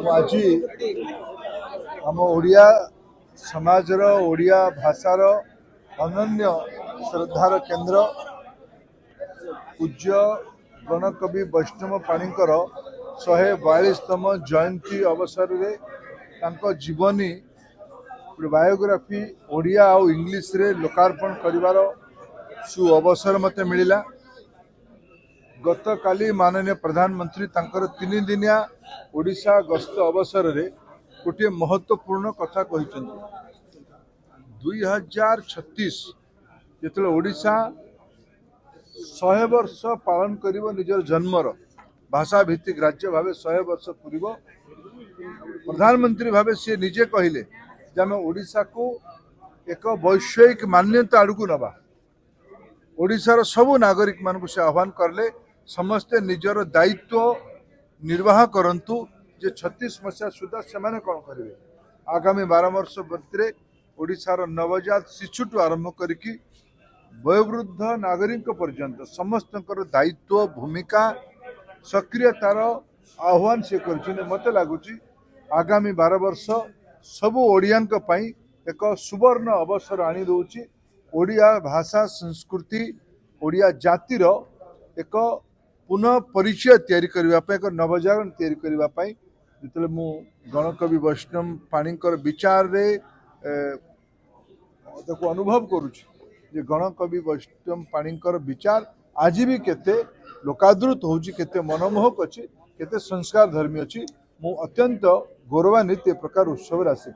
आज आम ओडिया समाजर ओडिया भाषार अनन्य श्रद्धार केन्द्र पूज्य गणकवि वैष्णव पाणीकर 142तम जयंती अवसर रे तांको जीवनी बायोग्राफी ओडिया और इंग्लिश रे लोकार्पण करिवार सु अवसर मते मिलिला। गत काली माननीय प्रधानमंत्री तांकर 3 दिनिया ओडिशा गस्त अवसर रे गोटे महत्वपूर्ण कथा कहिसेंती। 2036 जेतले ओडिशा 100 वर्ष पालन करिवो निजर जन्मर भाषा भित्तिक राज्य भावे 100 वर्ष पूर्व प्रधानमंत्री भावे से निजे कहले जे आम ओडिशा को एक वैश्विक मान्यता आड़कू नबा। ओडिशार सबु नागरिक मानकु से आह्वान करले समस्ते निजर दायित्व निर्वाह करंतु जे 36 मसीहा सुधा से कौन करेंगे। आगामी 12 वर्ष भितर ओडिशार नवजात शिशुठू आरंभ करिकी वयोवृद्ध नागरिक पर्यंत समस्त दायित्व भूमिका सक्रियतार आह्वान से कर मत लगुच आगामी 12 वर्ष सबु ओडियां पई एक सुवर्ण अवसर आनी दउची। ओडिया भाषा संस्कृति ओडिया जातिर एक पुनः परिचय तैयारी करने एक नवजागरण तैयारी करने जिते मु गणकवि वैष्णव पाणीकर विचार रे अनुभव करुच्ची जे गणकवि वैष्णव पाणीकर विचार आज भी केते लोकादृत होची केते मनमोहक अच्छी केते संस्कार धर्मी अच्छी। मु अत्यंत गौरवान्वित ए प्रकार उत्सव आसे।